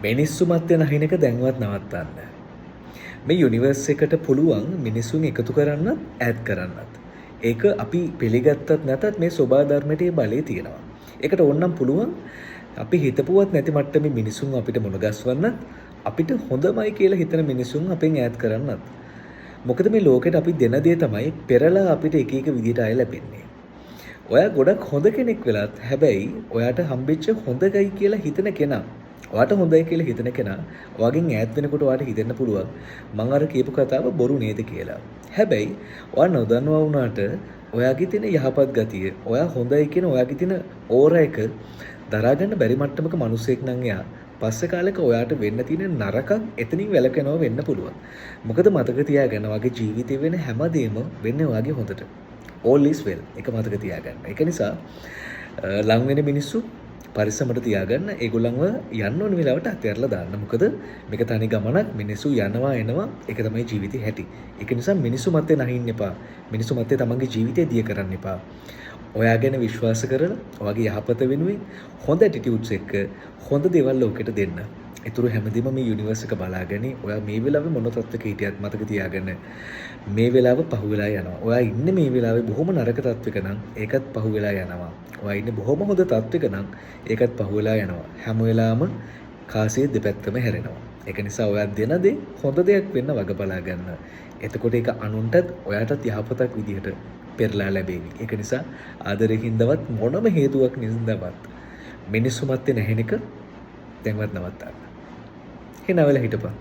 මිනිස්සු මැත්තේ නැහින එක දැන්වත් නවත්තන්න. මේ යුනිවර්ස් එකට පුළුවන් මිනිසුන් එකතු කරන්නත් ඈඩ් කරන්නත්. ඒක අපි පිළිගත්තත් නැතත් මේ සෝබා ධර්මයේ ඒ බලය තියෙනවා. ඒකට ඕනනම් පුළුවන් අපි හිතපුවත් නැති මට්ටමේ මිනිසුන් අපිට මුණ ගැස්වන්නත් අපිට හොඳමයි කියලා හිතන මිනිසුන් අපෙන් ඈඩ් කරන්නත්. මොකද මේ ලෝකෙට අපි දෙන දේ තමයි පෙරලා අපිට එක එක විදිහට අය ලැබෙන්නේ. ඔයා ගොඩක් හොඳ කෙනෙක් වෙලත් හැබැයි ඔයාට හම්බෙච්ච හොඳයි කියලා හිතන කෙනා ඔයාට හොඳයි කියලා හිතන කෙනා ඔයාගෙන් ඈත් වෙනකොට ඔයාට හිතෙන්න පුළුවන් මං අර කියපු කතාව බොරු නේද කියලා. හැබැයි ඔයා නොදන්නවා වුණාට ඔයාගේ තියෙන යහපත් ගතිය, ඔයා හොඳයි කියන ඔයාගේ තියෙන ඕරා එක දරා ගන්න බැරි මට්ටමක මිනිසෙක් නම් එයා පස්සේ කාලෙක ඔයාට වෙන්න තියෙන නරකක් එතනින් වැළකෙනවා වෙන්න පුළුවන්. මොකද මතක තියාගන්න ඔයාගේ ජීවිතේ වෙන හැමදේම වෙන්නේ ඔයාගේ හොඳට. all is well එක මතක තියාගන්න. ඒක නිසා ලං වෙන මිනිස්සු පරිස්සමට තියාගන්න ඒගොල්ලන්ව යන්න ඕන වෙලාවට අතහැරලා දාන්න. මොකද මේක තනි ගමනක් මිනිස්සු යනවා එනවා ඒක තමයි ජීවිතේ හැටි. ඒක නිසා මිනිස්සු මැත්තේ නැහින්න එපා. මිනිස්සු මැත්තේ තමන්ගේ ජීවිතය දිය කරන්න එපා. ඔයා ගැන විශ්වාස කරලා ඔයාගේ යහපත වෙනුවෙන් හොඳ ඇටිටියුඩ්ස් එක්ක හොඳ දේවල් ලෝකෙට දෙන්න. ඒතුරු හැමදේම මේ යුනිවර්ස් එක බලාගෙන ඔයා මේ වෙලාවේ මොන තත්ත්වයක හිටියත් මතක තියාගන්න මේ වෙලාව පහු වෙලා යනවා. ඔයා ඉන්නේ මේ වෙලාවේ බොහොම නරක තත්ත්වයක නම් ඒකත් පහු වෙලා යනවා. ඔයා ඉන්නේ බොහොම හොඳ තත්ත්වයක නම් ඒකත් පහු වෙලා යනවා. හැම වෙලාවම කාසියේ දෙපැත්තම හැරෙනවා. ඒක නිසා ඔයා දෙන දේ හොඳ දෙයක් වෙන්න වග බලා ගන්න. එතකොට ඒක අනුන්ටත් ඔයාටත් යහපතක් විදිහට පෙරලා ලැබෙවි. ඒක නිසා ආදරෙකින්දවත් මොනම හේතුවක් නිසාවත් මිනිස්සු මැත්තේ නැහෙන එක දැන්වත් නවත්තන්න. හිනවල හිටපන්.